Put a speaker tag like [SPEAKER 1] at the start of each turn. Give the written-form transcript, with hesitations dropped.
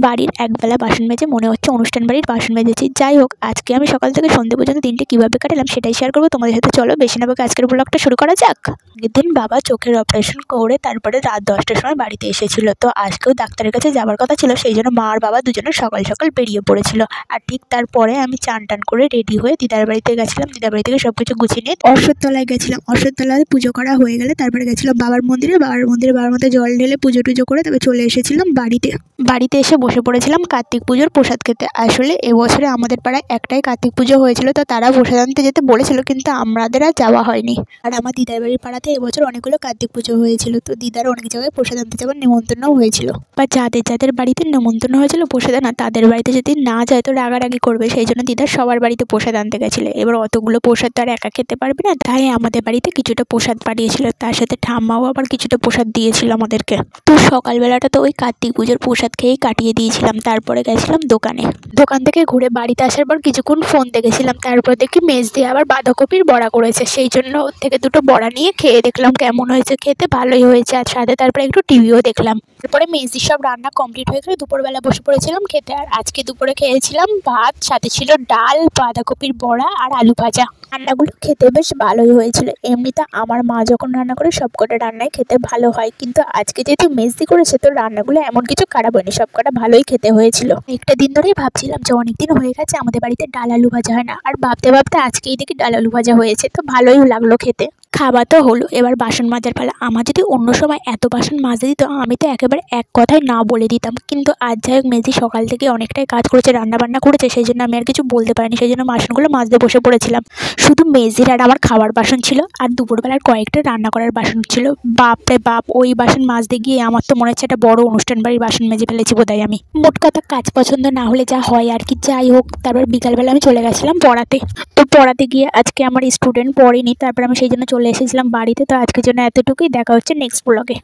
[SPEAKER 1] বাড়ির একবেলা বাসন মেজে মনে হচ্ছে অনুষ্ঠান বাড়ির বাসন মেজেছি। যাই হোক, আজকে আমি সকাল থেকে সন্ধ্যে পর্যন্ত দিনটি কীভাবে কাটালাম সেটাই শেয়ার করবো তোমাদের সাথে। চলো বেশি না বকে আজকের ব্লগটা শুরু করা যাক। আগের দিন বাবা চোখের অপারেশন করে তারপরে রাত 10টার সময় বাড়িতে এসেছিল। তো আজকেও ডাক্তারের কাছে যাওয়ার কথা ছিল, সেই জন্য মা আর বাবা দুজনে সকাল সকাল বেরিয়ে পড়েছিল। আর ঠিক তারপরে আমি চান টান করে রেডি হয়ে দিদার বাড়িতে গেছিলাম। দিদার বাড়ি থেকে সবকিছু গুছিয়ে নিয়ে অশ্বত্থতলায় গেছিলাম। অশ্বত্থতলায় পুজো করা হয়ে গেলে তারপরে গেছিলাম বাবার মন্দিরে। বাবার মধ্যে জল ঢেলে পুজো টুজো করে তবে চলে এসেছিলাম বাড়িতে এসে বসে পড়েছিলাম কার্তিক পুজোর প্রসাদ খেতে। আসলে এবছরে আমাদের পাড়ায় একটাই কার্তিক পুজো হয়েছিল, তো তারা প্রসাদ আনতে যেতে বলেছিল, কিন্তু আমাদের আর যাওয়া হয়নি। আর আমার দিদার বাড়ির পাড়াতে এবছর অনেকগুলো কার্তিক পুজো হয়েছিল, তো দিদার অনেক জায়গায় প্রসাদ আনতে যাওয়ার নিমন্ত্রণও হয়েছিল। বা যাদের বাড়িতে নিমন্ত্রণ হয়েছিল প্রসাদ আনা, তাদের বাড়িতে যদি না যায় তো রাগারাগি করবে, সেই জন্য দিদার সবার বাড়িতে প্রসাদ আনতে গেছিল। এবার অতগুলো প্রসাদ তো আর একা খেতে পারবে না, তাই আমাদের বাড়িতে কিছুটা প্রসাদ পাঠিয়েছিল। তার সাথে ঠাম্মাও আবার কিছুটা প্রসাদ দিয়েছিল আমাদেরকে। তো সকালবেলাটা তো ওই কার্তিক পুজোর প্রসাদ খেয়েই কাটিয়ে দিয়েছিলাম। তারপরে গেছিলাম দোকান থেকে ঘুরে বাড়িতে আসার পর কিছুক্ষণ ফোন দেখেছিলাম। তারপর দেখি মেজ দিয়ে আবার বাঁধাকপির বড়া করেছে, সেই জন্য ওর থেকে দুটো বড়া নিয়ে খেয়ে দেখলাম কেমন হয়েছে। খেতে ভালোই হয়েছে। আর সাথে তারপরে একটু টিভিও দেখলাম। তারপরে মেজদির সব রান্না কমপ্লিট হয়ে গেলে দুপুরবেলা বসে পড়েছিলাম খেতে। আর আজকে দুপুরে খেয়েছিলাম ভাত, সাথে ছিল ডাল, বাঁধাকপির বড়া আর আলু ভাজা। রান্নাগুলো খেতে বেশ ভালোই হয়েছিল। এমনিতে আমার মা যখন রান্না করে সবকটা রান্নাই খেতে ভালো হয়, কিন্তু আজকে যেহেতু মেজদি করেছে তো রান্নাগুলো এমন কিছু খারাপ হয়নি, সবকটা ভালোই খেতে হয়েছিল। একটা দিন ধরেই ভাবছিলাম যে অনেকদিন হয়ে গেছে আমাদের বাড়িতে ডাল আলু ভাজা হয় না, আর ভাবতে ভাবতে আজকেই দেখি ডাল আলু ভাজা হয়েছে, তো ভালোই লাগলো খেতে। খাবার তো হলো, এবার বাসন মাজার পালা। আমার যদি অন্য সময় এত বাসন মাজে দিত আমি তো একেবারে এক কথায় না বলে দিতাম, কিন্তু আজ যাই হোক মেজি সকাল থেকে অনেকটাই কাজ করেছে, রান্না বান্না করেছে, সেই জন্য আমি আর কিছু বলতে পারিনি। সেই জন্য বাসনগুলো মাজতে বসে পড়েছিলাম। শুধু মেজির আর আমার খাবার বাসন ছিল, আর দুপুরবেলার কয়েকটা রান্না করার বাসন ছিল। বাপরে বাপ, ওই বাসন মাজতে গিয়ে আমার তো মনে হচ্ছে একটা বড় অনুষ্ঠান বাড়ির বাসন মেজে ফেলেছি বোধহয় আমি। মোট কথা কাজ পছন্দ না হলে যা হয় আর কি। যাই হোক, তারপর বিকালবেলা আমি চলে গেছিলাম পড়াতে। তো পড়াতে গিয়ে আজকে আমার স্টুডেন্ট পড়েনি, তারপর আমি সেই জন্য চলে এসেছিলাম বাড়িতে। তো আজকের জন্য এতটুকুই, দেখা হচ্ছে নেক্সট ব্লগে।